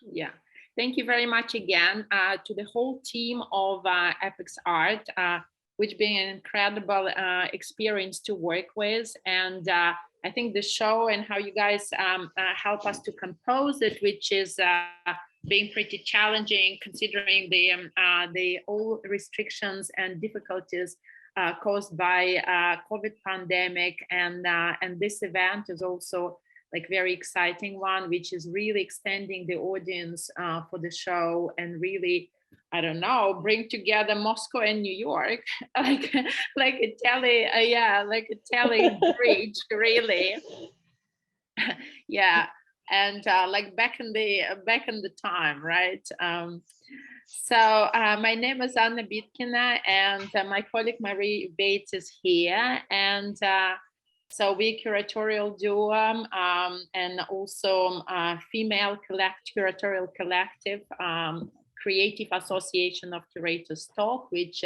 Yeah, thank you very much again to the whole team of Epics Art, which been an incredible experience to work with. And I think the show and how you guys help us to compose it, which is being pretty challenging considering the all restrictions and difficulties caused by COVID pandemic, and this event is also like very exciting one, which is really extending the audience for the show and really, I don't know, bring together Moscow and New York, like like a like a tele bridge, really. Yeah, and like back in the time, right? My name is Anna Bitkina, and my colleague Marie Bates is here, and so we curatorial duo and also female curatorial collective, Creative Association of Curators Talk, which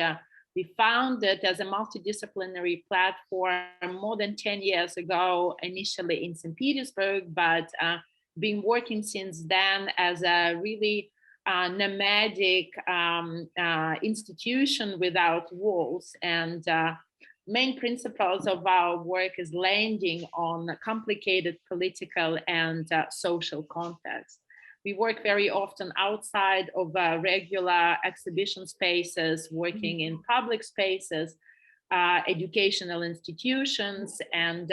we founded as a multidisciplinary platform more than 10 years ago, initially in St. Petersburg, but been working since then as a really nomadic institution without walls. And main principles of our work is landing on complicated political and social context. We work very often outside of regular exhibition spaces, working in public spaces, educational institutions, and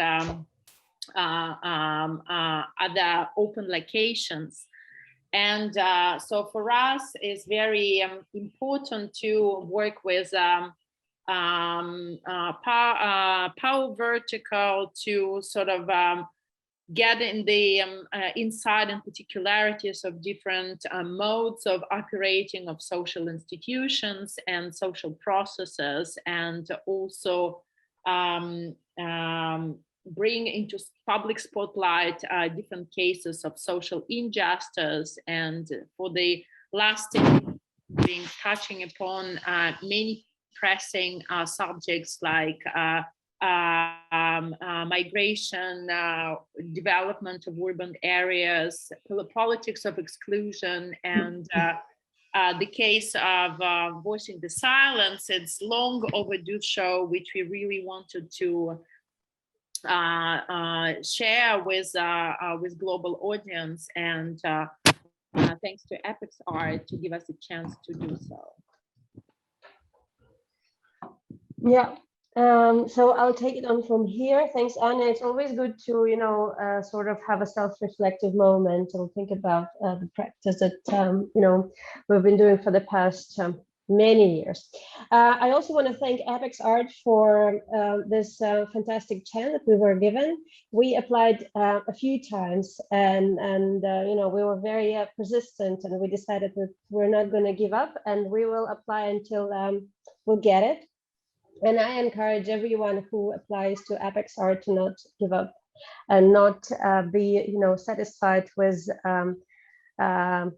other open locations. And so for us, it's very important to work with power vertical to sort of get in the inside and particularities of different modes of operating of social institutions and social processes, and also bring into public spotlight different cases of social injustice. And for the last being touching upon many pressing subjects like migration, development of urban areas, politics of exclusion, and the case of Voicing the Silence. It's long overdue show, which we really wanted to share with global audience, and thanks to Epics Art to give us a chance to do so. Yeah, so I'll take it on from here. Thanks, Anna. It's always good to, sort of have a self-reflective moment and think about the practice that, we've been doing for the past many years. I also want to thank Epics Art for this fantastic chance that we were given. We applied a few times, and we were very persistent, and we decided that we're not going to give up, and we will apply until we'll get it. And I encourage everyone who applies to Epics Art to not give up and not be, satisfied with a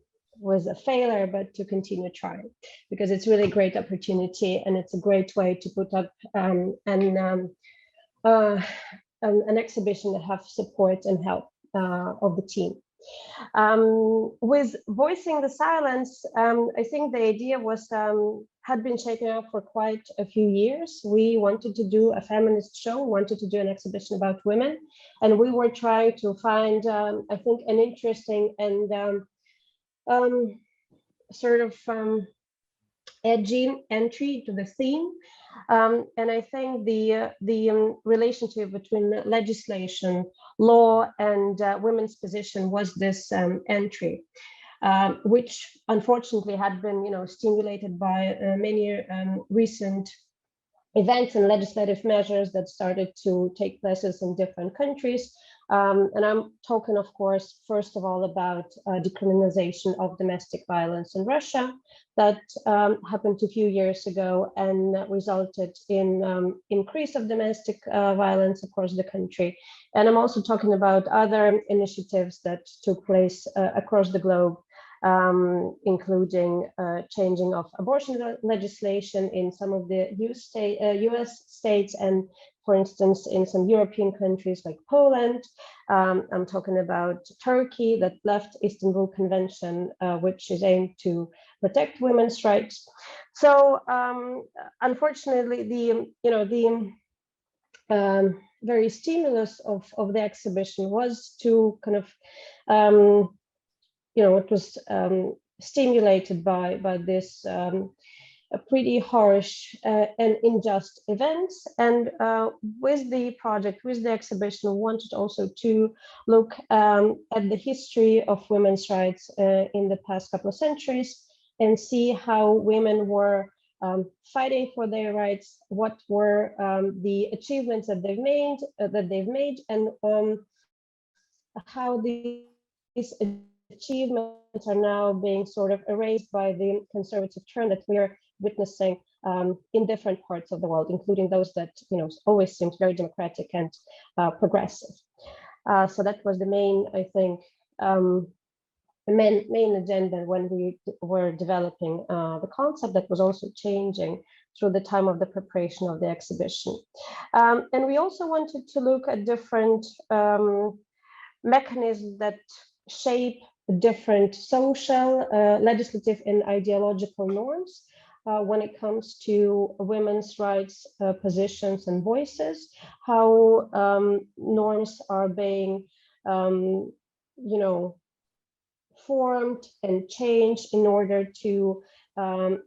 failure, but to continue trying, because it's really a great opportunity, and it's a great way to put up an exhibition that have support and help of the team. With Voicing the Silence, I think the idea was had been shaping up for quite a few years. We wanted to do a feminist show, wanted to do an exhibition about women, and we were trying to find, I think, an interesting and sort of edgy entry to the theme. And I think the relationship between legislation, law, and women's position was this entry, which unfortunately had been, stimulated by many recent events and legislative measures that started to take places in different countries. And I'm talking, of course, first of all, about decriminalization of domestic violence in Russia that happened a few years ago and resulted in increase of domestic violence across the country. And I'm also talking about other initiatives that took place across the globe, including changing of abortion legislation in some of the US states, and for instance, in some European countries like Poland. I'm talking about Turkey that left Istanbul Convention, which is aimed to protect women's rights. So unfortunately, the very stimulus of the exhibition was to kind of, it was stimulated by this pretty harsh and unjust events. And with the project, with the exhibition, we wanted also to look at the history of women's rights in the past couple of centuries and see how women were fighting for their rights, what were the achievements that they've made, and how these achievements are now being sort of erased by the conservative turn that we are witnessing in different parts of the world, including those that always seems very democratic and progressive. So that was the main, I think, the main agenda when we were developing the concept that was also changing through the time of the preparation of the exhibition. And we also wanted to look at different mechanisms that shape different social, legislative, and ideological norms when it comes to women's rights positions and voices, how norms are being, formed and changed in order to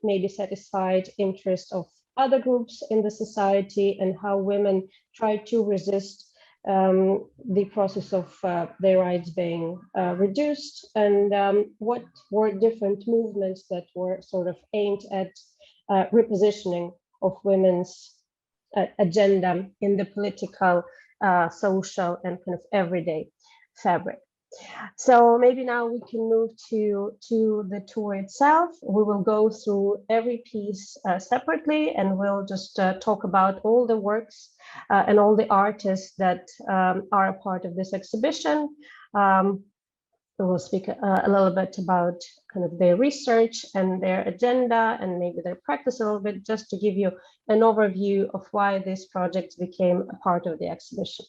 maybe satisfy interests of other groups in the society, and how women try to resist the process of their rights being reduced, and what were different movements that were sort of aimed at repositioning of women's agenda in the political, social, and kind of everyday fabric. So maybe now we can move to the tour itself. We will go through every piece separately, and we'll just talk about all the works and all the artists that are a part of this exhibition. We'll speak a little bit about kind of their research and their agenda and maybe their practice a little bit, just to give you an overview of why this project became a part of the exhibition.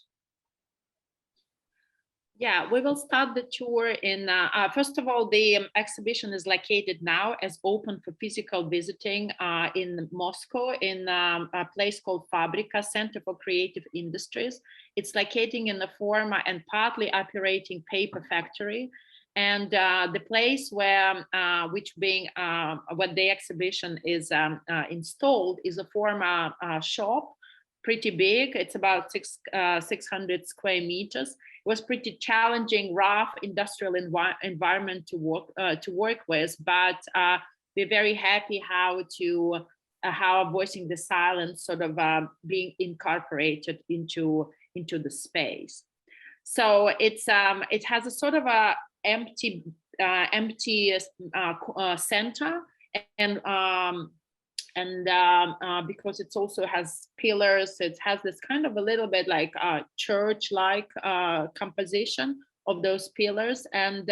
Yeah, we will start the tour in, first of all, the exhibition is located now as open for physical visiting in Moscow in a place called Fabrika, Center for Creative Industries. It's located in the former and partly operating paper factory. And the place where, what the exhibition is installed is a former shop, pretty big. It's about 600 square meters. It was pretty challenging, rough industrial environment to work with, but we're very happy how Voicing the Silence sort of being incorporated into the space. So it has a sort of a empty center, and because it also has pillars, it has this kind of a little bit like a church-like composition of those pillars and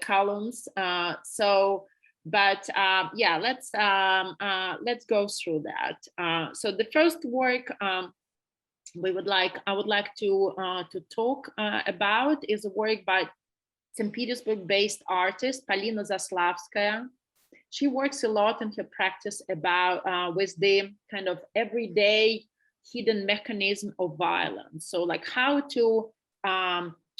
columns. Yeah, let's go through that. So the first work I would like to talk about is a work by St. Petersburg-based artist Polina Zaslavskaya. She works a lot in her practice about with the kind of everyday hidden mechanism of violence. So like how to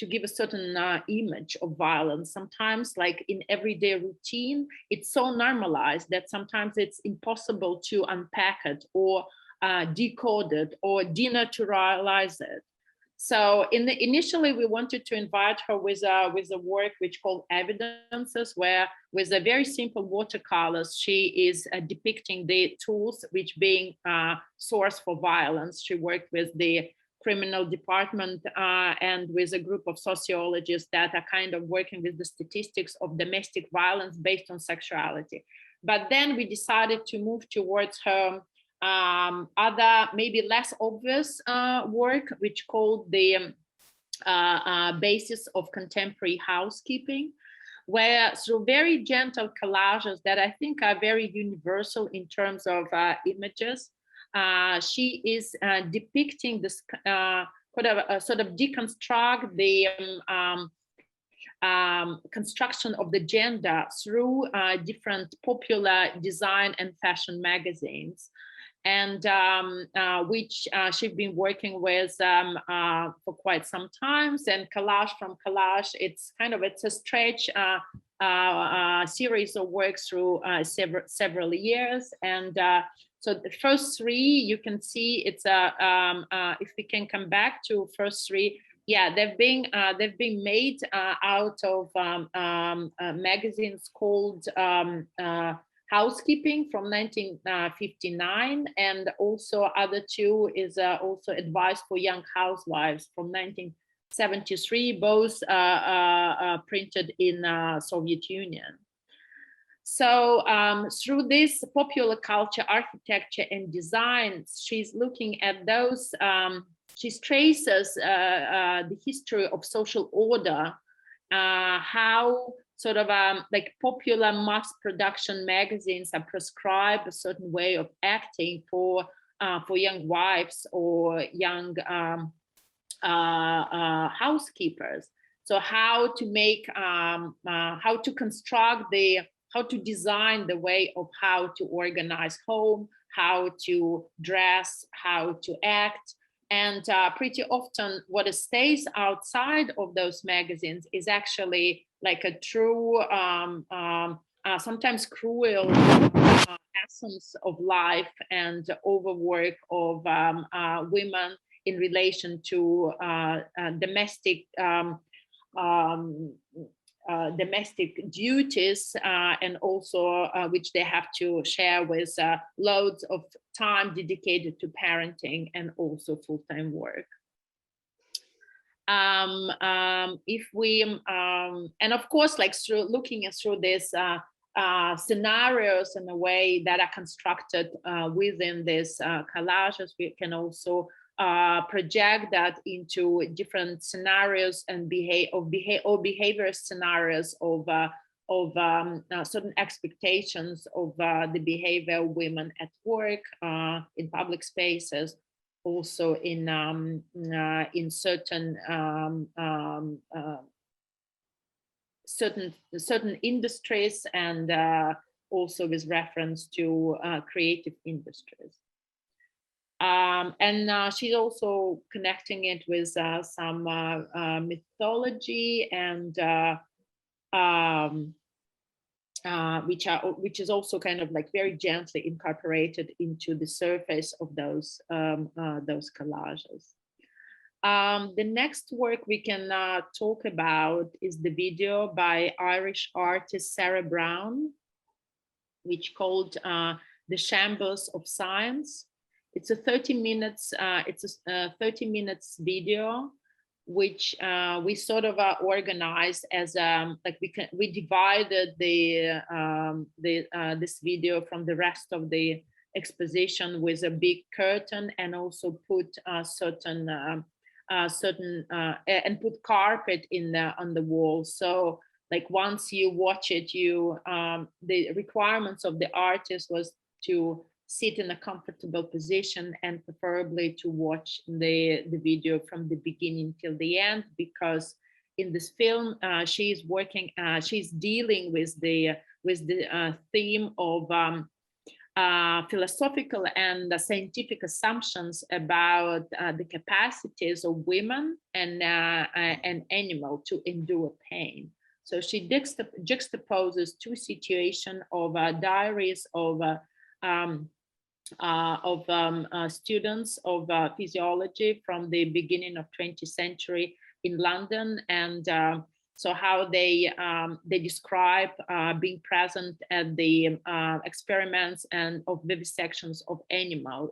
give a certain image of violence. Sometimes like in everyday routine, it's so normalized that sometimes it's impossible to unpack it or decode it or denaturalize it. So initially we wanted to invite her with a work which called Evidences, where with a very simple watercolors, she is depicting the tools which being source for violence. She worked with the criminal department and with a group of sociologists that are kind of working with the statistics of domestic violence based on sexuality. But then we decided to move towards her other maybe less obvious work, which called the Basis of Contemporary Housekeeping, where through very gentle collages that I think are very universal in terms of images, she is depicting this sort of deconstruct the construction of the gender through different popular design and fashion magazines, and which she's been working with for quite some times. And collage from collage, it's a stretch series of works through several years. And so the first three, you can see it's if we can come back to first three, yeah, they've been made out of magazines called Housekeeping from 1959, and also other two is also Advice for Young Housewives from 1973, both printed in Soviet Union. So through this popular culture, architecture, and design, she's looking at those. She traces the history of social order, how sort of like popular mass production magazines are prescribed a certain way of acting for young wives or young housekeepers. So how to make, how to construct how to design the way of how to organize home, how to dress, how to act. And pretty often what stays outside of those magazines is actually like a true, sometimes cruel essence of life and overwork of women in relation to domestic domestic duties, and also which they have to share with loads of time dedicated to parenting and also full-time work. If we and of course, like through looking through this scenarios in a way that are constructed within this collages, we can also project that into different scenarios and behavior scenarios of certain expectations of the behavior of women at work, in public spaces, also in certain certain industries, and also with reference to creative industries. And she's also connecting it with some mythology, and which is also kind of like very gently incorporated into the surface of those collages. The next work we can talk about is the video by Irish artist Sarah Brown, which called The Shambles of Science. It's a 30 minutes. It's a 30 minutes video, which we sort of organized as like we divided this video from the rest of the exposition with a big curtain, and also put certain and put carpet on the wall. So like once you watch it, the requirements of the artist was to sit in a comfortable position, and preferably to watch the video from the beginning till the end, because in this film she's dealing with the theme of philosophical and scientific assumptions about the capacities of women and an animal to endure pain. So she juxtaposes two situations of diaries of students of physiology from the beginning of 20th century in London, and so how they describe being present at the experiments and of vivisections of animals,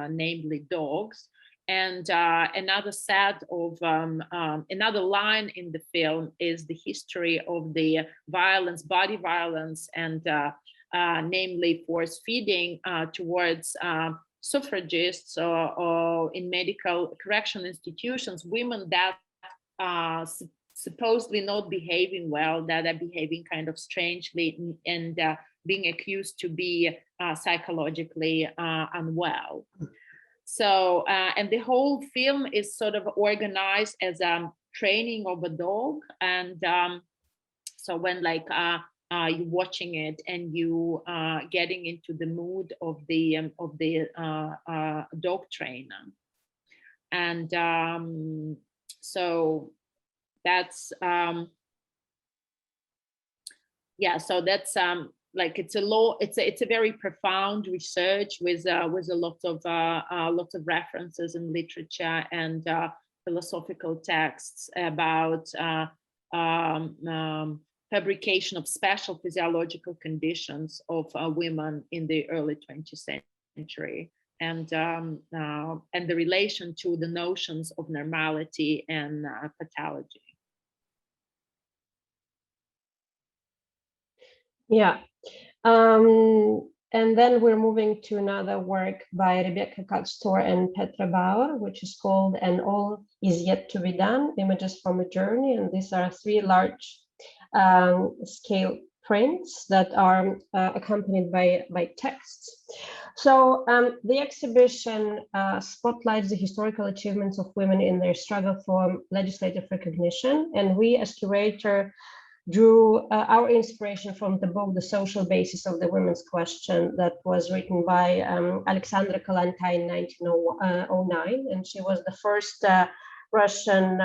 namely dogs. And another set of another line in the film is the history of the violence, body violence, and namely force feeding towards suffragists or in medical correction institutions, women that supposedly not behaving well, that are behaving kind of strangely, and being accused to be psychologically unwell. So, and the whole film is sort of organized as a training of a dog. And so when like you're watching it and you getting into the mood of the dog trainer. And so that's yeah, so that's like it's a very profound research with a lot of references in literature and philosophical texts about fabrication of special physiological conditions of women in the early 20th century, and the relation to the notions of normality and pathology. Yeah. And then we're moving to another work by Rebecca Katz-Tor and Petra Bauer, which is called "And All Is Yet to Be Done, Images from a Journey." And these are 3 large scale prints that are accompanied by texts. So the exhibition spotlights the historical achievements of women in their struggle for legislative recognition. And we, as curator, drew our inspiration from the book, The Social Basis of the Women's Question, that was written by Alexandra Kollontai in 1909. And she was the first Russian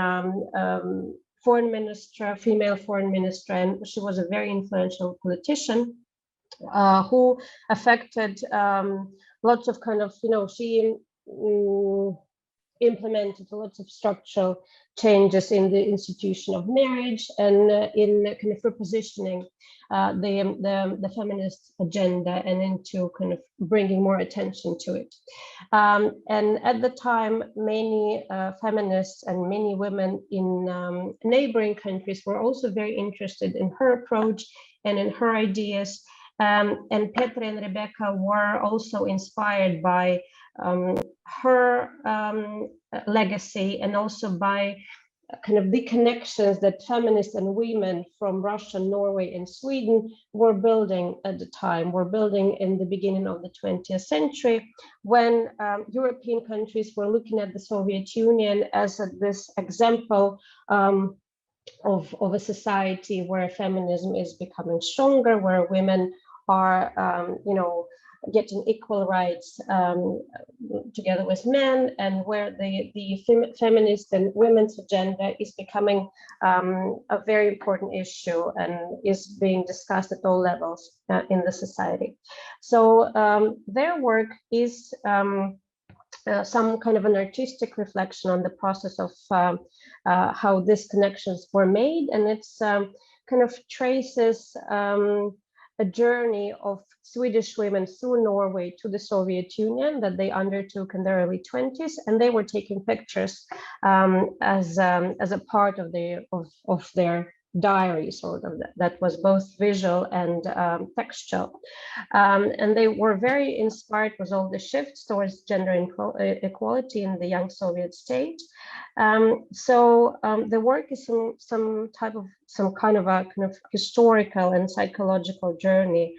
foreign minister, female foreign minister, and she was a very influential politician who affected lots of kind of, she implemented lots of structural changes in the institution of marriage and in kind of repositioning the feminist agenda and into kind of bringing more attention to it. And at the time, many feminists and many women in neighboring countries were also very interested in her approach and in her ideas. And Petra and Rebecca were also inspired by her legacy and also by kind of the connections that feminists and women from Russia, Norway, and Sweden were building at the time, were building in the beginning of the 20th century, when European countries were looking at the Soviet Union as this example of a society where feminism is becoming stronger, where women are, getting equal rights together with men, and where the feminist and women's agenda is becoming a very important issue and is being discussed at all levels in the society. So their work is some kind of an artistic reflection on the process of how these connections were made, and it's kind of traces a journey of Swedish women through Norway to the Soviet Union that they undertook in their early 20s, and they were taking pictures as a part of their diary, sort of, that was both visual and textual. And they were very inspired with all the shifts towards gender equality in the young Soviet state. So the work is some kind of a historical and psychological journey,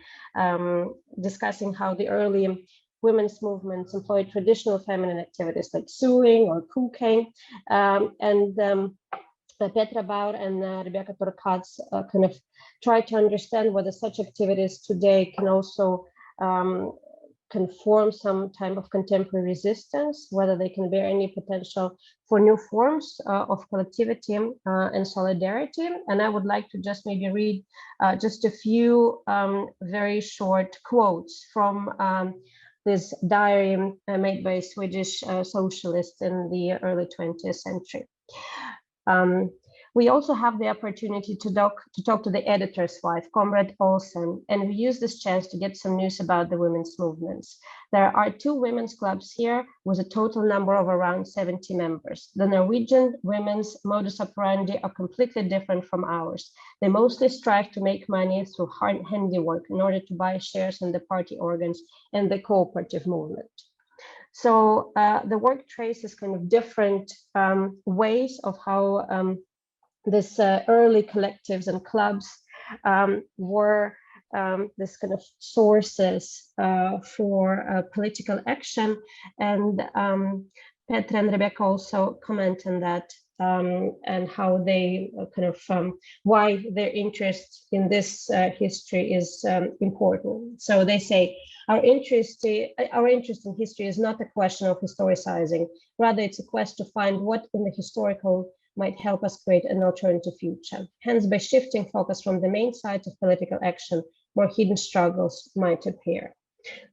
discussing how the early women's movements employed traditional feminine activities like sewing or cooking, and Petra Bauer and Rebecca Torkatz kind of try to understand whether such activities today can also can form some type of contemporary resistance, whether they can bear any potential for new forms of collectivity and solidarity. And I would like to just maybe read just a few very short quotes from this diary made by Swedish socialists in the early 20th century. We also have the opportunity to talk to the editor's wife, Comrade Olsen, and we use this chance to get some news about the women's movements. There are 2 women's clubs here with a total number of around 70 members. The Norwegian women's modus operandi are completely different from ours. They mostly strive to make money through hard handiwork in order to buy shares in the party organs and the cooperative movement. So the work traces kind of different ways of how this early collectives and clubs were this kind of sources for political action. And Petra and Rebecca also comment on that, and how they kind of why their interest in this history is important. So they say, our interest in history is not a question of historicizing, rather it's a quest to find what in the historical might help us create an alternative future. Hence, by shifting focus from the main sites of political action, more hidden struggles might appear.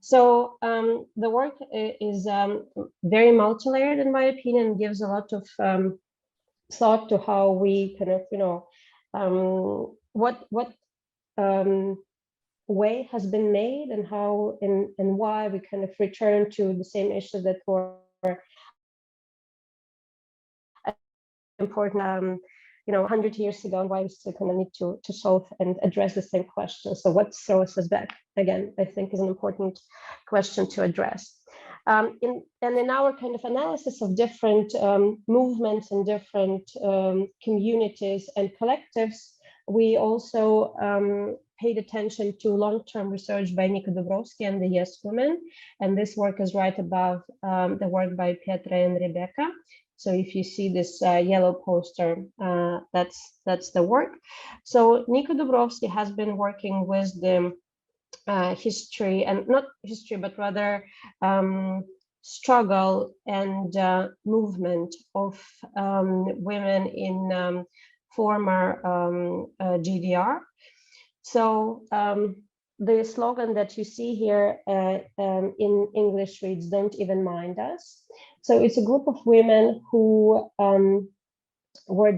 So the work is very multi-layered, in my opinion, gives a lot of thought to how we kind of, what way has been made, and how and why we kind of return to the same issues that were important 100 years ago, and why we still kind of need to solve and address the same question. So what throws us back again, I think, is an important question to address. In our kind of analysis of different movements and different communities and collectives, we also paid attention to long-term research by Nika Dubrovsky and the Yes Women, and this work is right above the work by Petra and Rebecca. So if you see this yellow poster, that's the work. So Nika Dubrovsky has been working with the history, and not history, but rather struggle and movement of women in former GDR. So the slogan that you see here in English reads, "Don't even mind us." So it's a group of women who were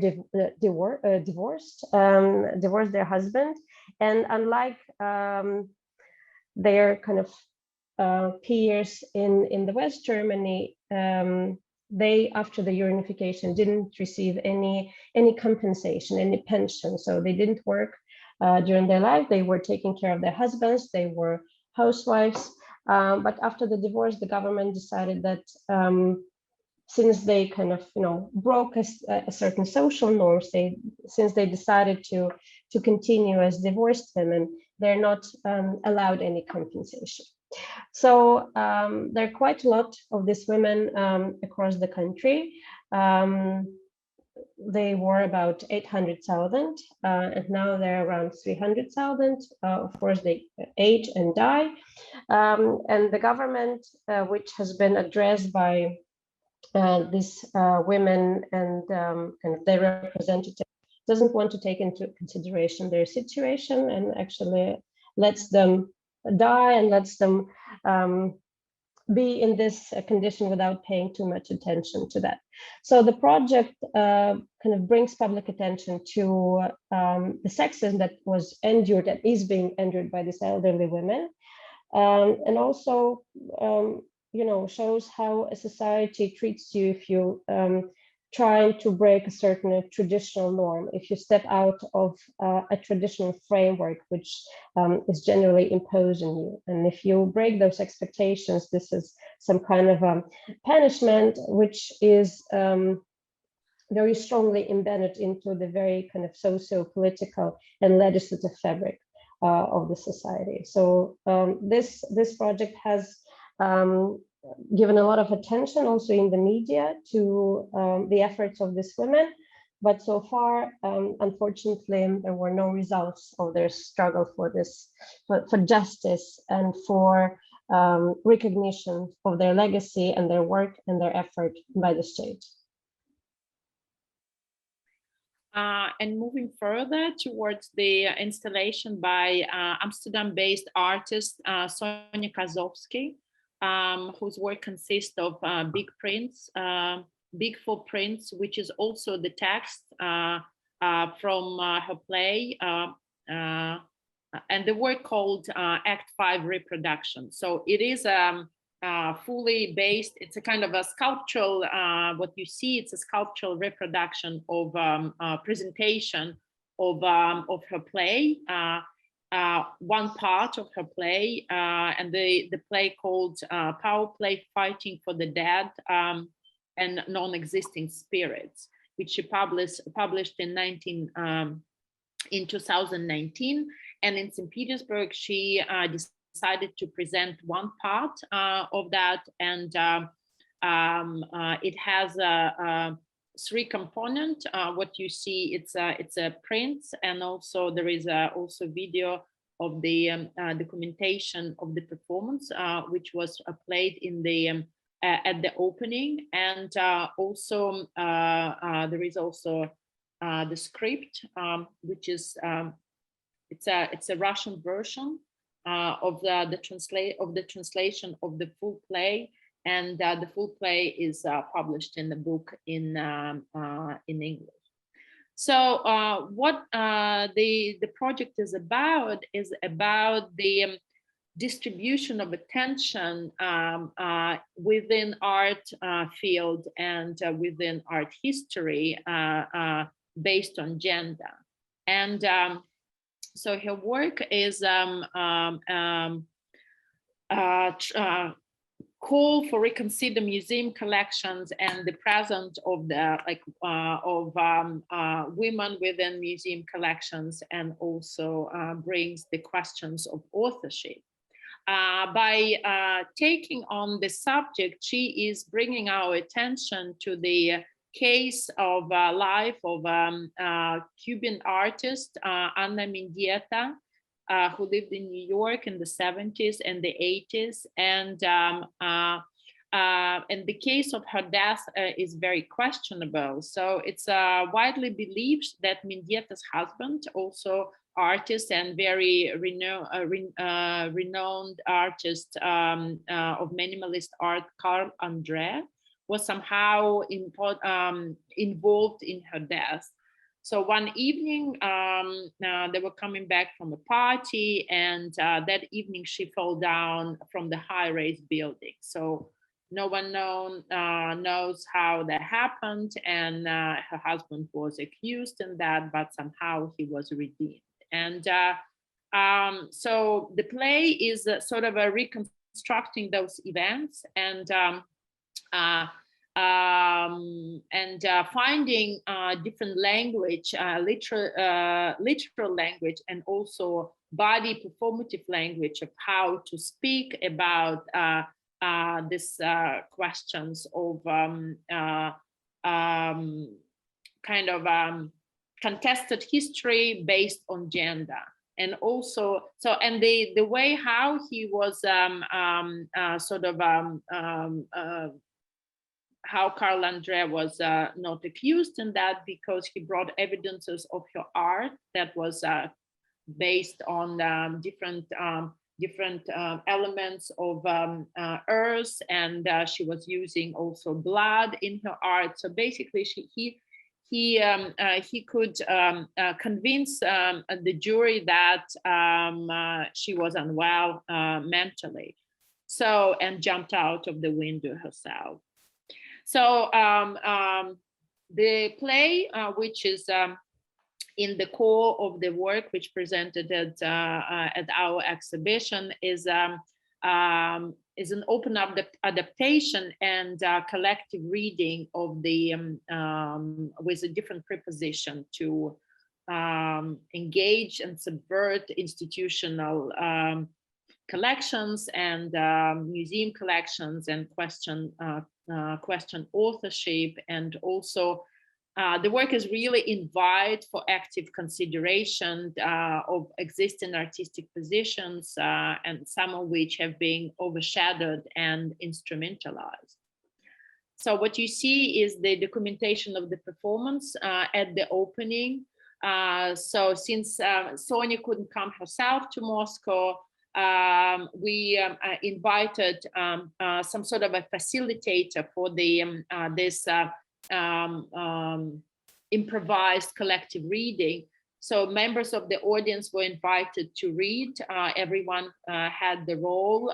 divorced their husband, and unlike their kind of peers in the West Germany, they, after the reunification, didn't receive any compensation, any pension. So they didn't work during their life. They were taking care of their husbands. They were housewives. But after the divorce, the government decided that since they kind of broke a certain social norms, since they decided to continue as divorced women, they're not allowed any compensation. So there are quite a lot of these women across the country. They were about 800,000, and now they're around 300,000. Of course, they age and die. And the government, which has been addressed by these women and their representatives, doesn't want to take into consideration their situation, and actually lets them die and lets them be in this condition without paying too much attention to that. So the project kind of brings public attention to the sexism that was endured, that is being endured by these elderly women, and also shows how a society treats you if you trying to break a certain traditional norm, if you step out of a traditional framework which is generally imposed on you. And if you break those expectations, this is some kind of punishment, which is very strongly embedded into the very kind of socio-political and legislative fabric of the society. So this project has given a lot of attention also in the media to the efforts of these women, but so far, unfortunately, there were no results of their struggle for this, for justice and for recognition of their legacy and their work and their effort by the state. And moving further towards the installation by Amsterdam-based artist Sonia Kazowski, whose work consists of big prints, big footprints, which is also the text from her play, and the work called Act 5 Reproduction. So it is fully based, it's a kind of a sculptural, what you see, it's a sculptural reproduction of presentation of her play. One part of her play, and the play called Power Play Fighting for the Dead and Non-Existing Spirits, which she published in 2019. And in St. Petersburg, she decided to present one part of that, and it has three component. What you see, it's a print, and also there is also video of the documentation of the performance, which was played in the at the opening, and also there is also the script, which is it's a Russian version of the translation of the full play, and the full play is published in the book in English. So what the project is about the distribution of attention within art field and within art history based on gender. And so her work is call for reconsider museum collections and the presence of the women within museum collections, and also brings the questions of authorship. By taking on the subject, she is bringing our attention to the case of life of Cuban artist Anna Mendieta, who lived in New York in the 70s and the 80s. And the case of her death is very questionable. So it's widely believed that Mendieta's husband, also artist and very renowned artist of minimalist art, Carl Andre, was somehow involved in her death. So one evening, they were coming back from a party, and that evening she fell down from the high-rise building. So no one knows how that happened, and her husband was accused in that, but somehow he was redeemed. And so the play is sort of a reconstructing those events, and finding different language, literal language, and also body performative language of how to speak about these questions of kind of contested history based on gender. And also, so, and the way how he was how Carl Andre was not accused in that, because he brought evidences of her art that was based on different elements of earth, and she was using also blood in her art. So basically, he could convince the jury that she was unwell mentally, so, and jumped out of the window herself. So the play, which is in the core of the work, which presented at our exhibition, is an open adaptation and collective reading of the with a different preposition to engage and subvert institutional collections and museum collections, and question authorship. And also the work is really invite for active consideration of existing artistic positions, and some of which have been overshadowed and instrumentalized. So what you see is the documentation of the performance at the opening. So since Sonia couldn't come herself to Moscow, we invited some sort of a facilitator for the this improvised collective reading. So members of the audience were invited to read. Everyone had the role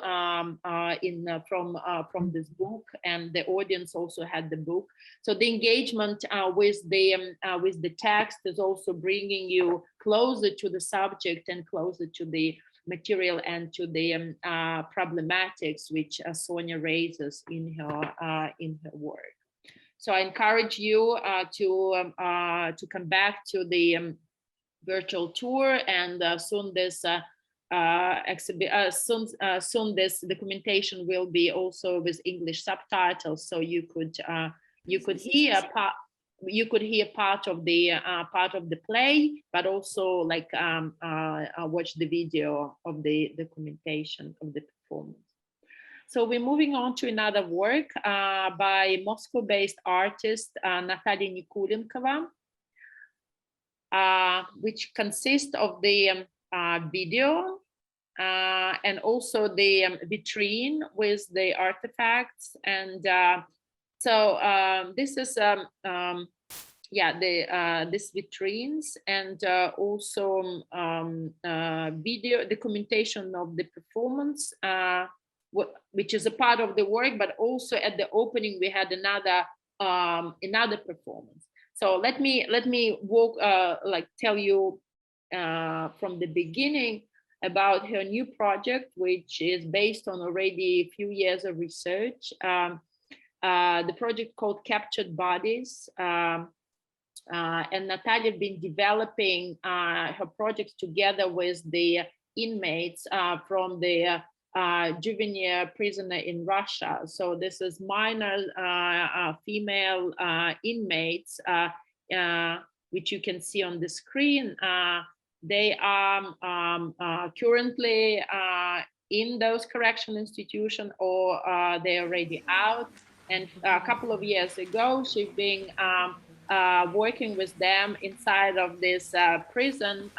from this book, and the audience also had the book. So the engagement with the text is also bringing you closer to the subject and closer to the material and to the problematics which Sonia raises in her work. So I encourage you to come back to the virtual tour, and soon this soon this documentation will be also with English subtitles, so you could hear part of the play, but also like watch the video of the documentation of the performance. So we're moving on to another work by Moscow-based artist Natalia Nikulenkova, which consists of the video and also the vitrine with the artifacts. And this is these vitrines, and also video documentation of the performance, which is a part of the work, but also at the opening we had another performance. So let me tell you from the beginning about her new project, which is based on already a few years of research. The project called Captured Bodies, and Natalia has been developing her projects together with the inmates from the juvenile prisoner in Russia. So this is minor female inmates, which you can see on the screen. They are currently in those correctional institutions, or they're already out. And a couple of years ago, she's been working with them inside of this prison,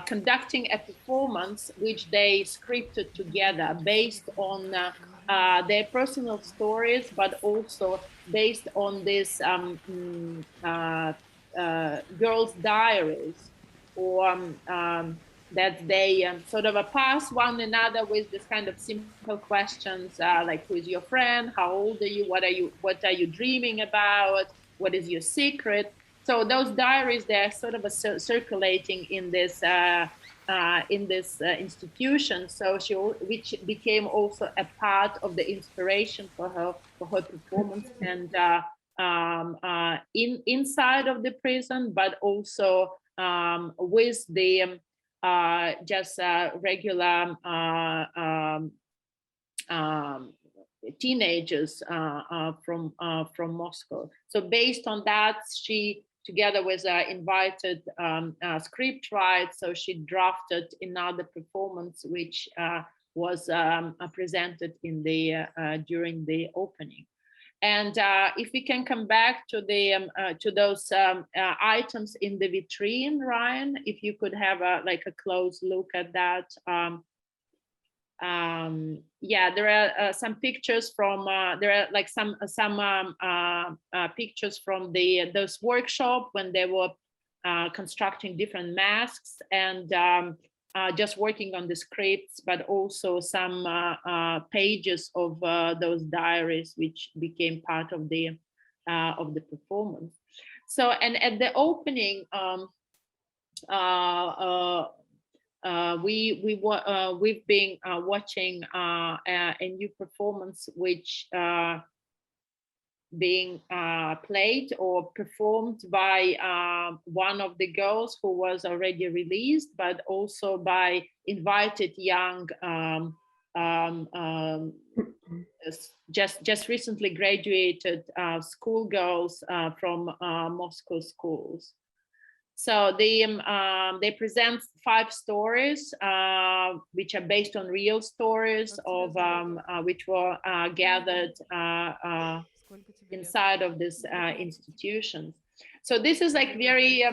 conducting a performance which they scripted together based on their personal stories, but also based on this girls' diaries, or that they sort of pass one another with this kind of simple questions, like, who is your friend, how old are you, what are you dreaming about, what is your secret. So those diaries, they're sort of circulating in this institution. So which became also a part of the inspiration for her performance, and inside of the prison, but also with the just regular teenagers from Moscow. So based on that, she, together with invited script writers, so she drafted another performance which was presented in the during the opening. And if we can come back to the to those items in the vitrine, Ryan, if you could have a close look at that. Yeah, there are some pictures from there are like some pictures from those workshop when they were constructing different masks, and just working on the scripts, but also some pages of those diaries which became part of the performance. So, and at the opening, we've been watching a new performance which being played or performed by one of the girls who was already released, but also by invited young just recently graduated schoolgirls from Moscow schools. So they present 5 stories, which are based on real stories of which were gathered inside of this institutions. So this is like very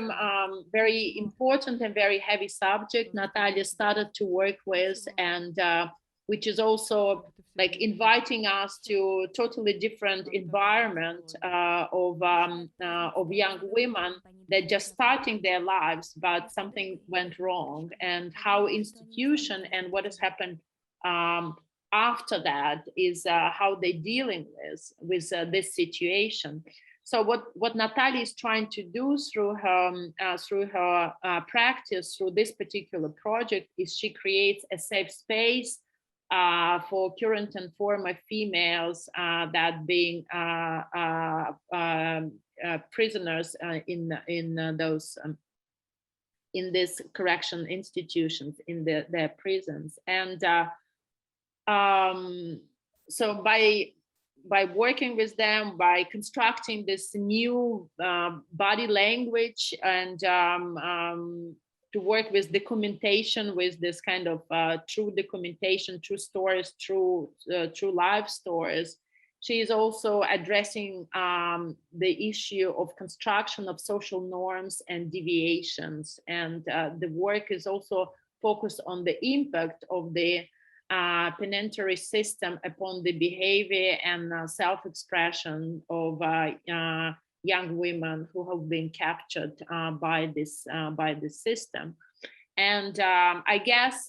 very important and very heavy subject Natalia started to work with, and which is also like inviting us to totally different environment of young women that just starting their lives, but something went wrong, and how institution and what has happened after that is how they're dealing with this situation. So what Natalia is trying to do through her practice, through this particular project, is she creates a safe space for current and former females that being prisoners in those in these correction institutions, in their prisons. And so by working with them, by constructing this new body language, and to work with documentation, with this kind of true documentation, true stories, true life stories, she is also addressing the issue of construction of social norms and deviations. And the work is also focused on the impact of the penitentiary system upon the behavior and self-expression of young women who have been captured by this system. And I guess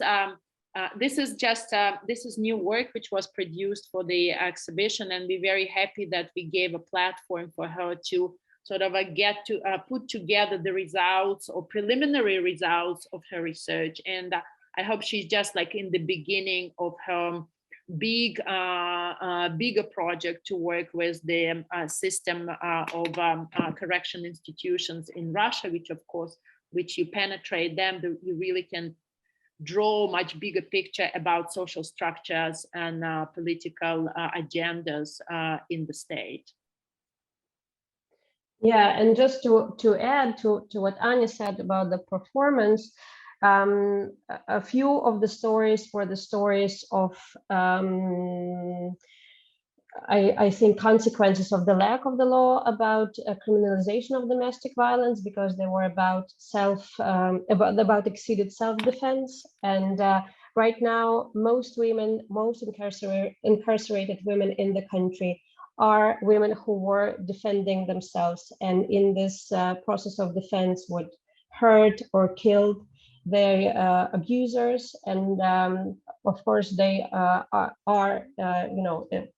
this is new work which was produced for the exhibition, and we're very happy that we gave a platform for her to sort of get to put together the results or preliminary results of her research. And I hope she's just like in the beginning of her bigger project to work with the system of correction institutions in Russia, which you penetrate them, you really can draw much bigger picture about social structures and political agendas in the state. Yeah, and just to add to what Anya said about the performance, a few of the stories were the stories of I think consequences of the lack of the law about criminalization of domestic violence, because they were about about exceeded self-defense. And right now, most incarcerated women in the country are women who were defending themselves, and in this process of defense would hurt or killed their abusers. And of course, they are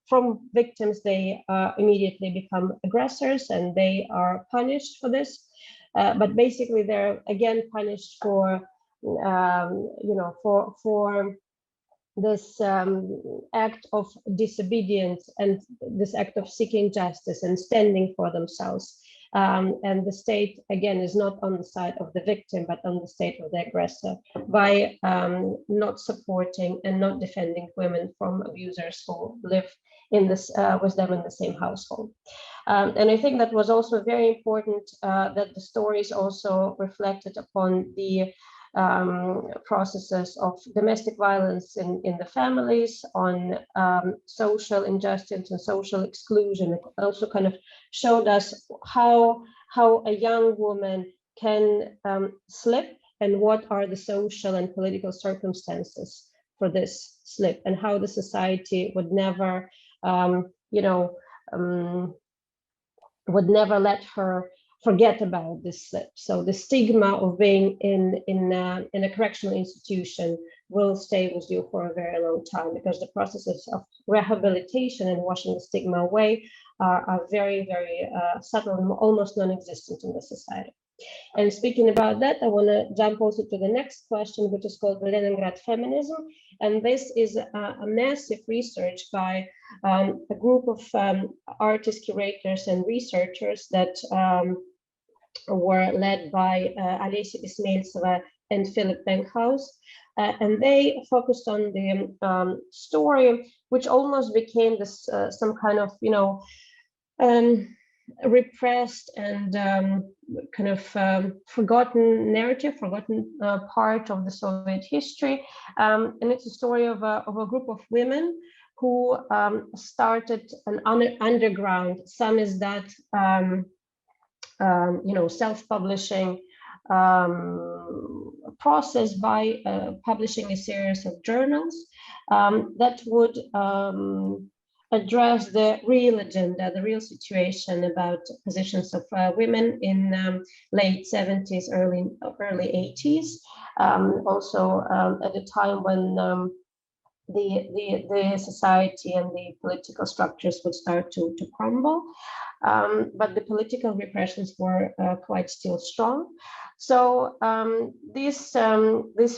from victims, they immediately become aggressors, and they are punished for this. But basically, they're again punished for for this act of disobedience and this act of seeking justice and standing for themselves. And the state, again, is not on the side of the victim, but on the side of the aggressor, by not supporting and not defending women from abusers who live in this with them in the same household. And I think that was also very important, that the stories also reflected upon the processes of domestic violence in the families, on social injustice and social exclusion. It also kind of showed us how a young woman can slip, and what are the social and political circumstances for this slip, and how the society would never would never let her forget about this slip. So the stigma of being in a correctional institution will stay with you for a very long time, because the processes of rehabilitation and washing the stigma away are very, very subtle and almost non-existent in the society. And speaking about that, I want to jump also to the next question, which is called the Leningrad feminism. And this is a massive research by a group of artists, curators, and researchers that were led by Alessia Ismailtseva and Philip Benkhaus. And they focused on the story, which almost became this some kind of, repressed and kind of forgotten narrative, forgotten part of the Soviet history. And it's a story of a group of women who started an underground, some is that, self-publishing process by publishing a series of journals that would address the real agenda, the real situation about positions of women in late 70s, early 80s. Also at a time when the society and the political structures would start to crumble. But the political repressions were quite still strong. So these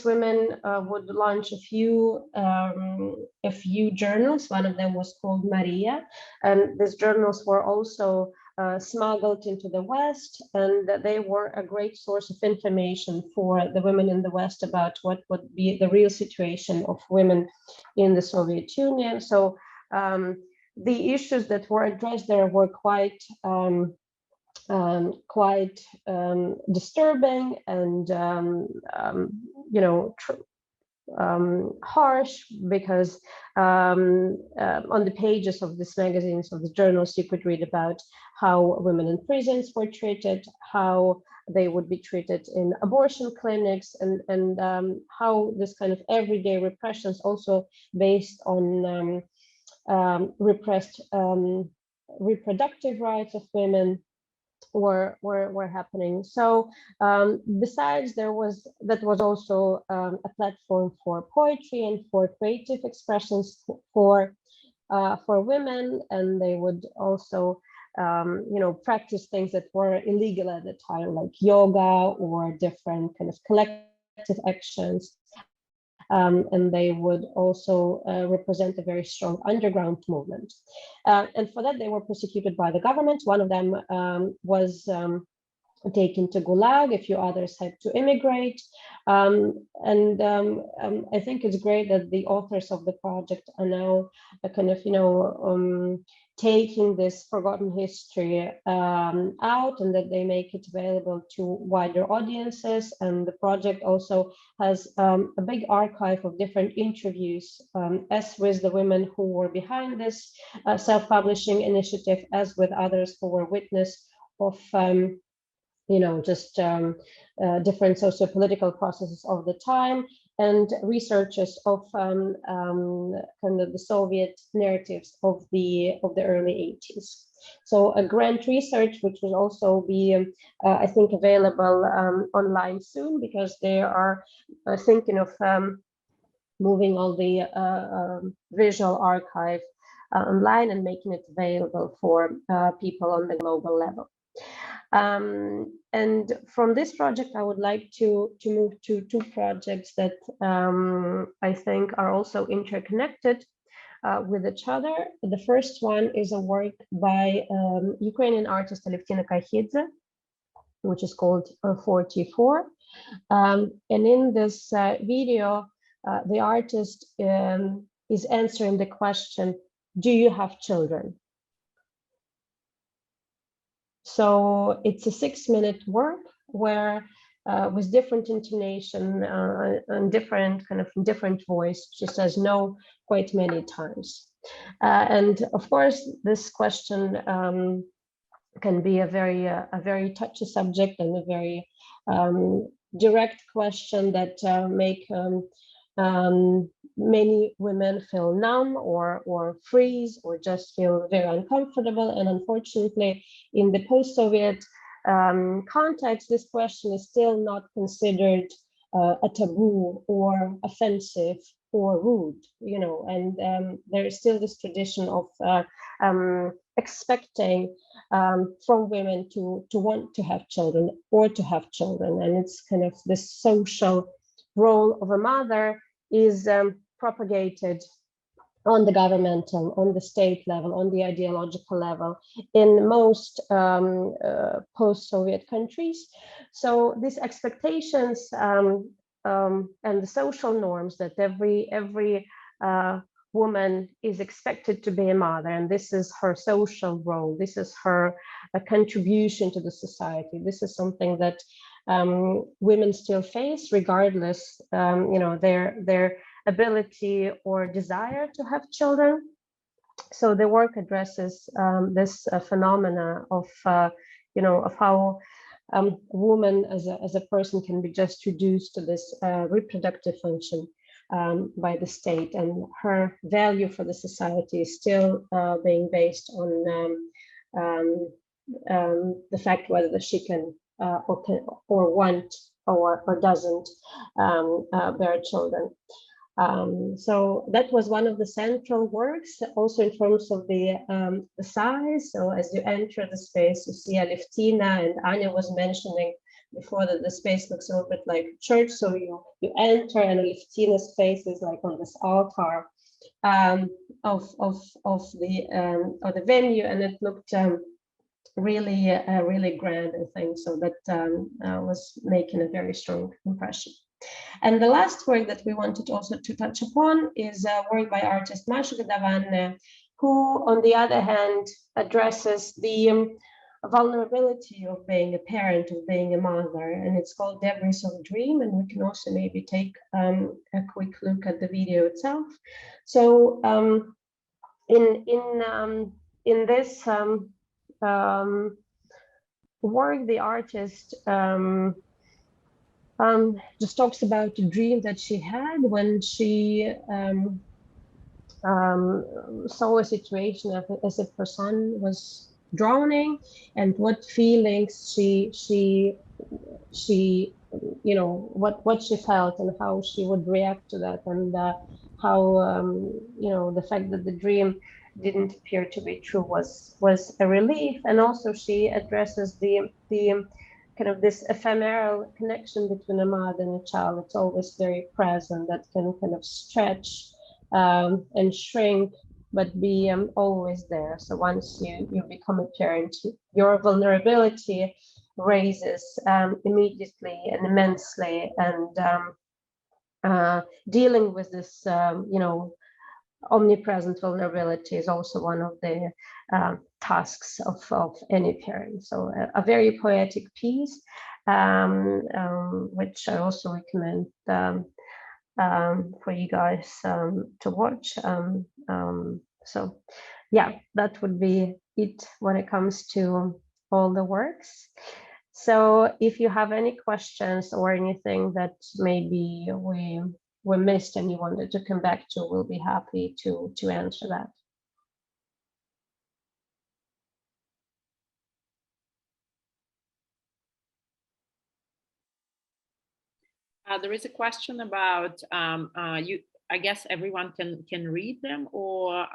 women would launch a few journals. One of them was called Maria, and these journals were also smuggled into the West, and that they were a great source of information for the women in the West about what would be the real situation of women in the Soviet Union. So the issues that were addressed there were quite disturbing and harsh, because on the pages of these magazines, of the journals, you could read about how women in prisons were treated, how they would be treated in abortion clinics, and how this kind of everyday repressions, also based on repressed reproductive rights of women, were happening. So besides, that was also a platform for poetry and for creative expressions for women, and they would also practice things that were illegal at the time, like yoga or different kind of collective actions. And they would also represent a very strong underground movement. And for that, they were persecuted by the government. One of them was taken to Gulag. A few others had to immigrate. I think it's great that the authors of the project are now kind of, taking this forgotten history out, and that they make it available to wider audiences. And the project also has a big archive of different interviews, as with the women who were behind this self-publishing initiative, as with others who were witness of different socio-political processes of the time, and researchers of kind of the Soviet narratives of the early 80s. So a grant research, which will also be, I think, available online soon, because they are thinking of moving all the visual archive online and making it available for people on the global level. And from this project, I would like to move to two projects that I think are also interconnected with each other. The first one is a work by Ukrainian artist Alevtina Kahidze, which is called 44. And in this video, the artist is answering the question, do you have children? So it's a 6-minute work where with different intonation and different voice, she says no quite many times. And of course, this question can be a very touchy subject, and a very direct question that make many women feel numb or freeze, or just feel very uncomfortable. And unfortunately, in the post-Soviet context, this question is still not considered a taboo or offensive or rude, and there is still this tradition of expecting from women to want to have children or to have children. And it's kind of this social role of a mother is propagated on the governmental, on the state level, on the ideological level in most post-Soviet countries. So these expectations and the social norms that every woman is expected to be a mother, and this is her social role, this is her contribution to the society. This is something that women still face, regardless, their ability or desire to have children. So the work addresses this phenomena of how a woman as a person can be just reduced to this reproductive function by the state, and her value for the society is still being based on the fact whether she can or want or doesn't bear children. So that was one of the central works, also in terms of the size. So as you enter the space, you see Alevtina, and Anya was mentioning before that the space looks a little bit like a church. So you enter, and Alevtina's face is like on this altar of the venue, and it looked really grand, I think. So that was making a very strong impression. And the last work that we wanted also to touch upon is work by artist Masha Gadavanne, who, on the other hand, addresses the vulnerability of being a parent, of being a mother, and it's called Debris of a Dream. And we can also maybe take a quick look at the video itself. So in this work, the artist just talks about a dream that she had when she saw a situation as if her son was drowning, and what feelings she what she felt and how she would react to that, and how the fact that the dream didn't appear to be true was a relief. And also she addresses the kind of this ephemeral connection between a mother and a child. It's always very present, that can kind of stretch and shrink, but be always there. So once you become a parent, your vulnerability raises immediately and immensely, and dealing with this omnipresent vulnerability is also one of the tasks of any parent. So a very poetic piece, which I also recommend for you guys to watch. So yeah, that would be it when it comes to all the works. So if you have any questions or anything that maybe we missed and you wanted to come back to, we'll be happy to answer that. There is a question about I guess everyone can read them, or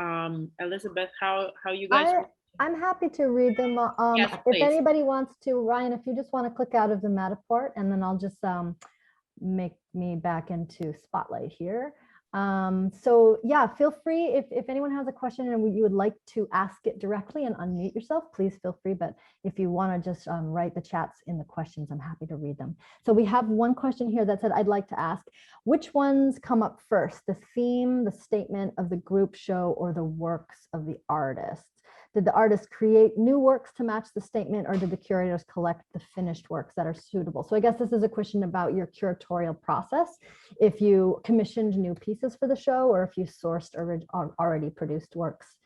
Elizabeth, how you guys? I'm happy to read them. Yes, if please. anybody wants to, Ryan, if you just want to click out of the Matterport, and then I'll just make me back into Spotlight here. So yeah, feel free if anyone has a question and you would like to ask it directly and unmute yourself, please feel free. But if you want to just write the chats in the questions, I'm happy to read them. So we have one question here that said, I'd like to ask, which ones come up first, the theme, the statement of the group show, or the works of the artists? Did the artists create new works to match the statement, or did the curators collect the finished works that are suitable? So I guess this is a question about your curatorial process. If you commissioned new pieces for the show, or if you sourced already produced works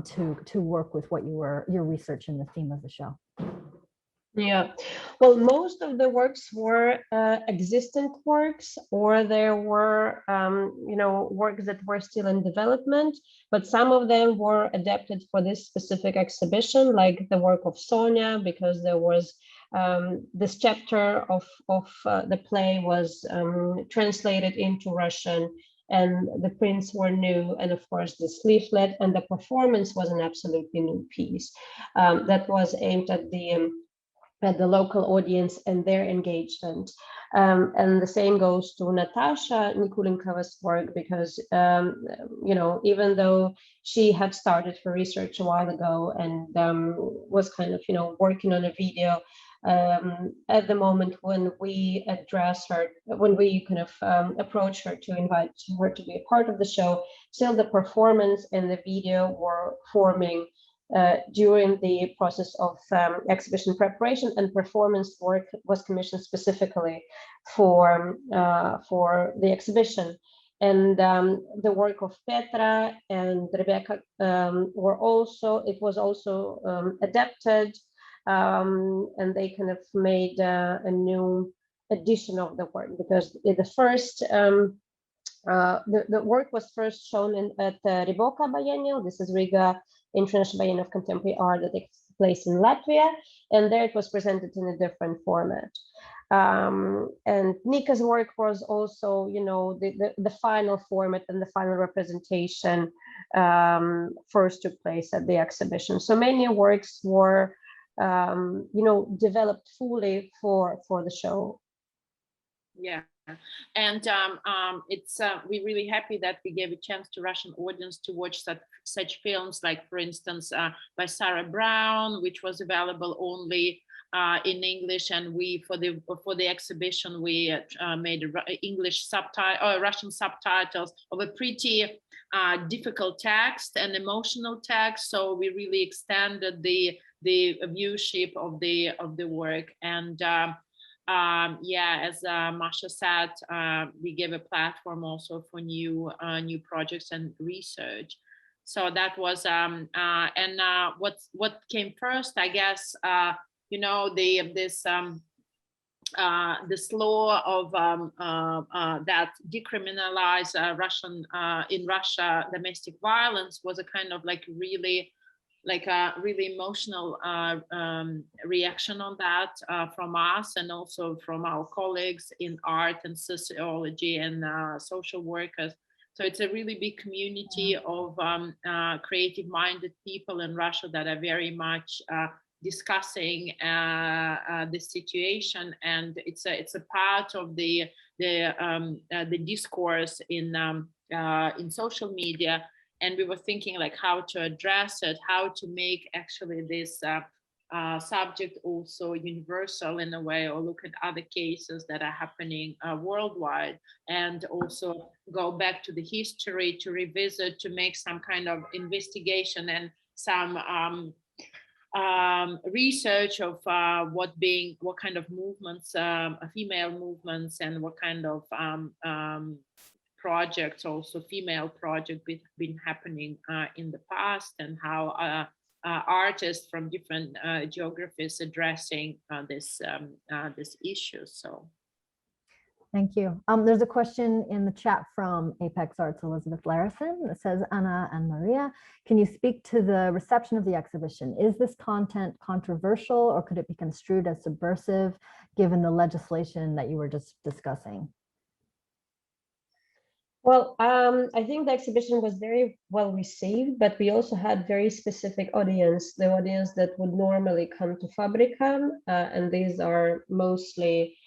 to work with what your research and the theme of the show. Yeah, well, most of the works were existent works, or there were works that were still in development, but some of them were adapted for this specific exhibition, like the work of Sonia, because there was this chapter of the play was translated into Russian, and the prints were new, and of course this leaflet, and the performance was an absolutely new piece that was aimed at the local audience and their engagement. And the same goes to Natasha Nikulinkova's work, because, even though she had started her research a while ago and was kind of, working on a video, at the moment when we address her, when we kind of approach her to invite her to be a part of the show, still the performance and the video were forming during the process of exhibition preparation, and performance work was commissioned specifically for the exhibition. And the work of Petra and Rebecca was also adapted, and they kind of made a new edition of the work, because the first the work was first shown at Riboka Biennial. This is Riga International Biennial of Contemporary Art that takes place in Latvia, and there it was presented in a different format. And Nika's work was also, the final format and the final representation first took place at the exhibition. So many works were, developed fully for the show. Yeah. And it's we're really happy that we gave a chance to Russian audience to watch such films, like, for instance, by Sarah Brown, which was available only in English, and we for the exhibition we made English subtitle, Russian subtitles of a pretty difficult text and emotional text. So we really extended the viewership of the work. And yeah, as Masha said, we gave a platform also for new projects and research. So that was and what came first, I guess, you know, this law of that decriminalize Russian in Russia domestic violence was a kind of like really a really emotional reaction on that from us, and also from our colleagues in art and sociology and social workers. So it's a really big community of creative minded people in Russia that are very much discussing the situation, and it's a part of the discourse in social media. And we were thinking like how to address it, how to make actually this subject also universal in a way, or look at other cases that are happening worldwide, and also go back to the history to revisit, to make some kind of investigation and some research of what kind of movements, female movements, and what kind of projects, also female projects, been happening in the past, and how artists from different geographies addressing this issue. So thank you. There's a question in the chat from Apex Arts Elizabeth Larison that says, Anna and Maria, can you speak to the reception of the exhibition? Is this content controversial, or could it be construed as subversive given the legislation that you were just discussing? Well, I think the exhibition was very well received, but we also had very specific audience, the audience that would normally come to Fabricam, and these are mostly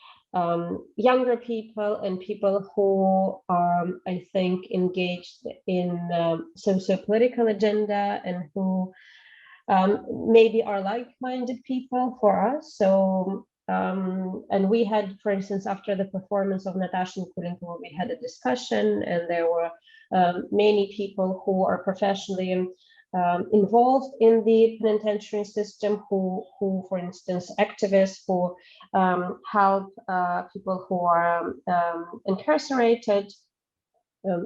younger people and people who are, I think, engaged in socio-political agenda, and who maybe are like-minded people for us. So and we had, for instance, after the performance of Natasha Kulinko, we had a discussion, and there were many people who are professionally involved in the penitentiary system, who for instance, activists who help people who are incarcerated,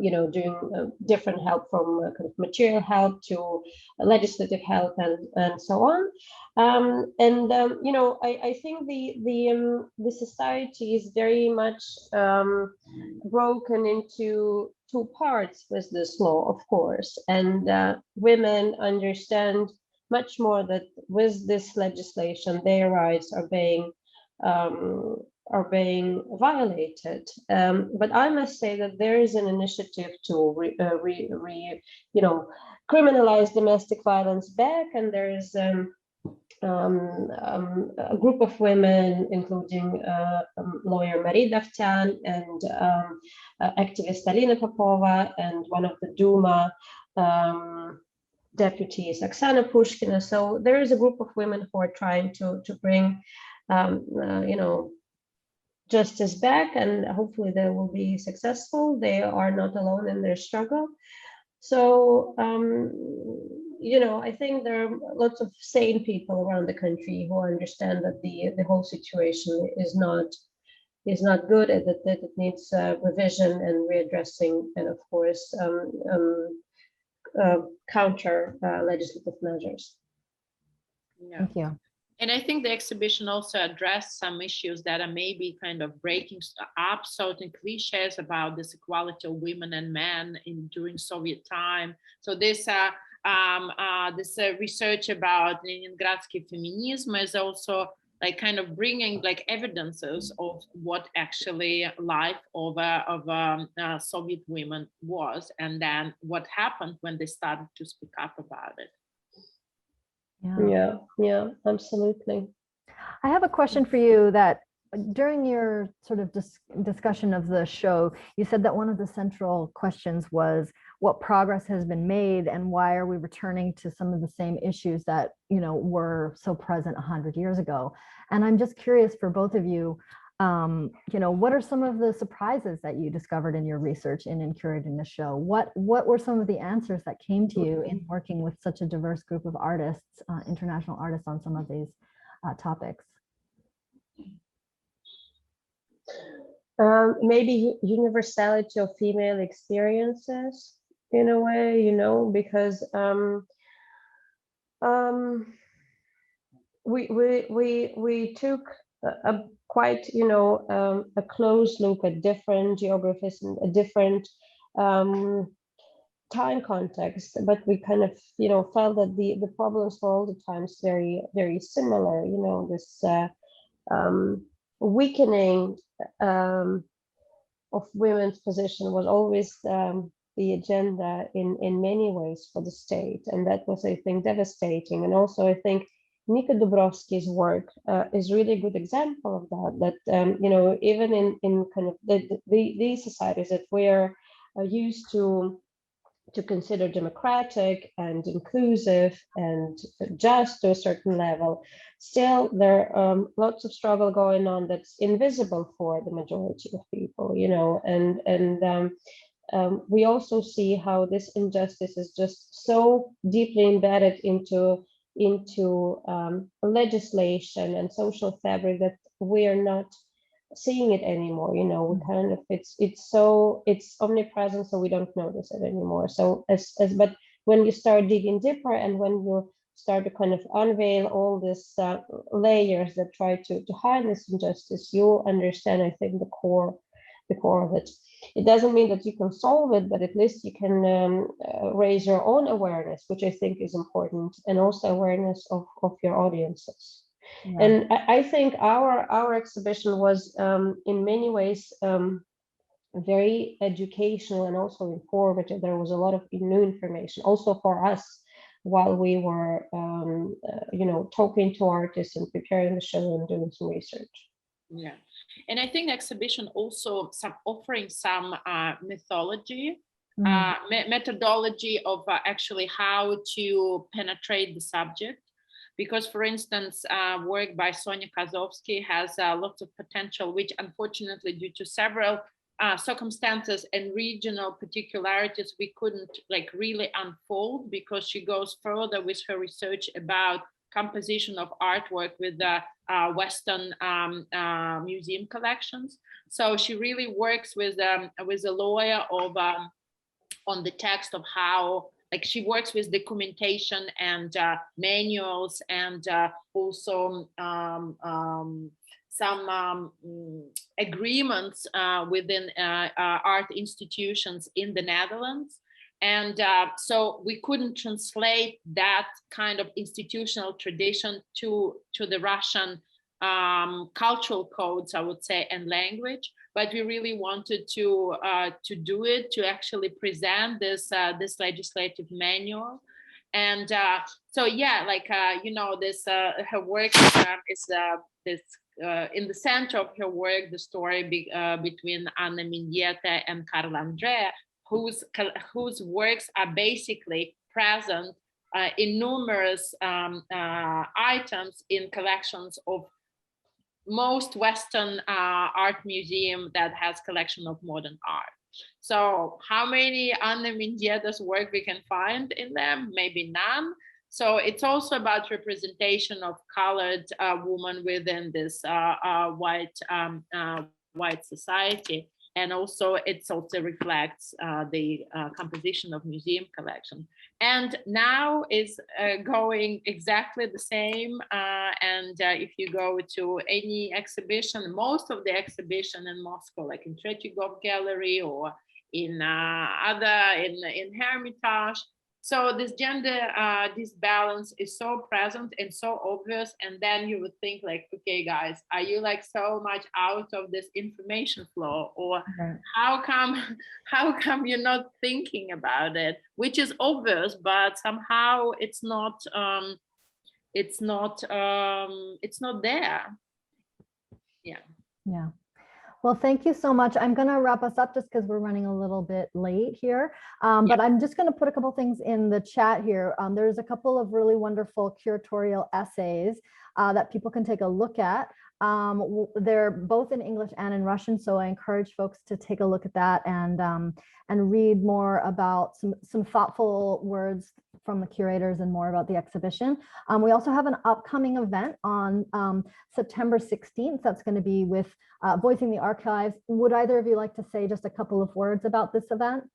you know, doing different help, from kind of material help to legislative help, and so on. You know, I think the society is very much broken into two parts with this law, of course, and women understand much more that with this legislation their rights are being violated. But I must say that there is an initiative to you know, criminalize domestic violence back, and there is a group of women, including lawyer Marie Davtyan and activist Alina Popova, and one of the Duma deputies, Oksana Pushkina. So there is a group of women who are trying to bring you know, justice back, and hopefully they will be successful. They are not alone in their struggle. So you know, I think there are lots of sane people around the country who understand that the whole situation is not good, and that it needs revision and readdressing, and of course counter legislative measures. yeah. Thank you. And I think the exhibition also addressed some issues that are maybe kind of breaking up certain cliches about this equality of women and men during Soviet time. So this research about Leningradsky feminism is also like kind of bringing like evidences of what actually life of Soviet women was, and then what happened when they started to speak up about it. Yeah, absolutely. I have a question for you that during your sort of discussion of the show, you said that one of the central questions was what progress has been made and why are we returning to some of the same issues that, you know, were so present 100 years ago. And I'm just curious for both of you, you know, what are some of the surprises that you discovered in your research and in curating the show? What were some of the answers that came to you in working with such a diverse group of artists, international artists, on some of these topics? Maybe universality of female experiences in a way, you know, because we took a quite, you know, a close look at different geographies and a different time context, but we kind of, you know, felt that the problems were all the times very similar, you know, this weakening of women's position was always the agenda in many ways for the state, and that was, I think, devastating. And also, I think Nika Dubrovsky's work is really a good example of that. That you know, even in kind of these societies that we're used to consider democratic and inclusive and just to a certain level, still there are lots of struggle going on that's invisible for the majority of people, you know, and we also see how this injustice is just so deeply embedded into legislation and social fabric that we are not seeing it anymore, you know. We kind of, it's omnipresent, so we don't notice it anymore. So but when you start digging deeper and when you start to kind of unveil all these layers that try to hide this injustice, you understand, I think, the core of it. It doesn't mean that you can solve it, but at least you can raise your own awareness, which I think is important, and also awareness of your audiences. Yeah. And I think our exhibition was in many ways very educational and also informative. There was a lot of new information also for us while we were you know, talking to artists and preparing the show and doing some research. Yeah, and I think exhibition also offering some mythology, methodology of actually how to penetrate the subject. Because, for instance, work by Sonia Kazovsky has lots of potential, which unfortunately, due to several circumstances and regional particularities, we couldn't like really unfold, because she goes further with her research about composition of artwork with the Western museum collections. So she really works with a lawyer of on the text of how, like, she works with documentation and manuals and also some agreements within art institutions in the Netherlands. And so we couldn't translate that kind of institutional tradition to the Russian cultural codes, I would say, and language. But we really wanted to do it, to actually present this this legislative manual. And so, yeah, like, you know, this her work is this in the center of her work, the story between Anna Mindieta and Carl Andrea, whose works are basically present in numerous items in collections of most Western art museum that has collection of modern art. So how many Anna Mindieta's work we can find in them? Maybe none. So it's also about representation of colored women within this white society. And also it also reflects the composition of museum collection. And now is going exactly the same. And if you go to any exhibition, most of the exhibition in Moscow, like in Tretyakov Gallery or in in Hermitage, so this gender disbalance is so present and so obvious. And then you would think like, okay, guys, are you like so much out of this information flow, or how come you're not thinking about it? Which is obvious, but somehow it's not there. Yeah. Yeah. Well, thank you so much. I'm going to wrap us up just because we're running a little bit late here. But I'm just going to put a couple things in the chat here. There's a couple of really wonderful curatorial essays that people can take a look at. They're both in English and in Russian, so I encourage folks to take a look at that and read more about some thoughtful words from the curators and more about the exhibition. We also have an upcoming event on September 16th. That's going to be with Voicing the Archives. Would either of you like to say just a couple of words about this event?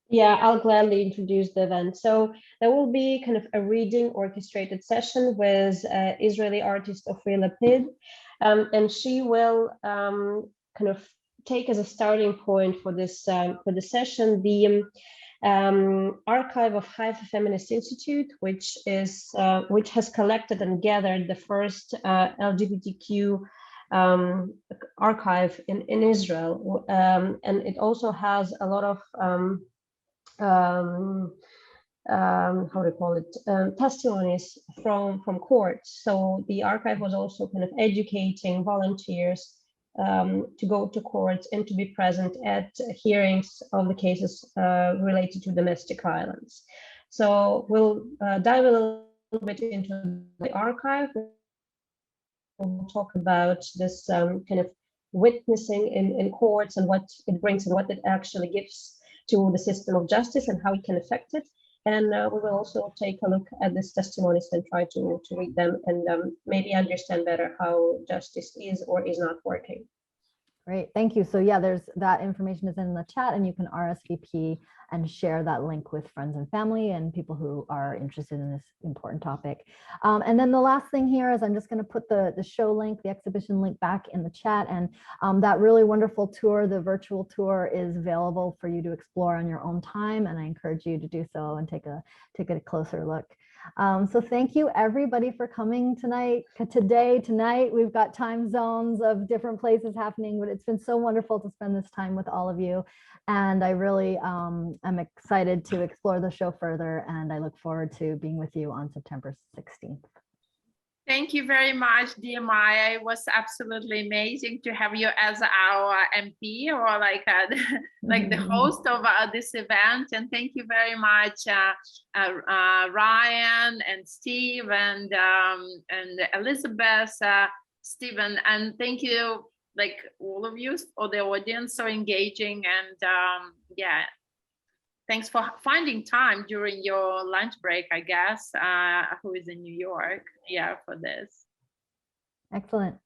Yeah, I'll gladly introduce the event. So there will be kind of a reading orchestrated session with Israeli artist Ofri Lapid, and she will kind of take as a starting point for this session the archive of Haifa Feminist Institute, which has collected and gathered the first LGBTQ archive in Israel, and it also has a lot of how do you call it, testimonies from courts. So the archive was also kind of educating volunteers to go to courts and to be present at hearings of the cases related to domestic violence. So we'll dive a little bit into the archive. We'll talk about this kind of witnessing in courts and what it brings and what it actually gives to the system of justice and how it can affect it. And we will also take a look at these testimonies and try to read them and maybe understand better how justice is or is not working. Great, thank you. So yeah, there's that information is in the chat, and you can RSVP and share that link with friends and family and people who are interested in this important topic. And then the last thing here is I'm just going to put the show link, the exhibition link back in the chat, and that really wonderful tour, the virtual tour, is available for you to explore on your own time, and I encourage you to do so and take a closer look. So thank you everybody for coming tonight. Tonight, we've got time zones of different places happening, but it's been so wonderful to spend this time with all of you. And I really am excited to explore the show further, and I look forward to being with you on September 16th. Thank you very much, dear Maya. It was absolutely amazing to have you as our MP, or like the host of this event. And thank you very much, Ryan and Steve and Elizabeth, Stephen, and thank you, like all of you, for the audience, so engaging. And yeah, thanks for finding time during your lunch break, I guess, who is in New York, yeah, for this. Excellent.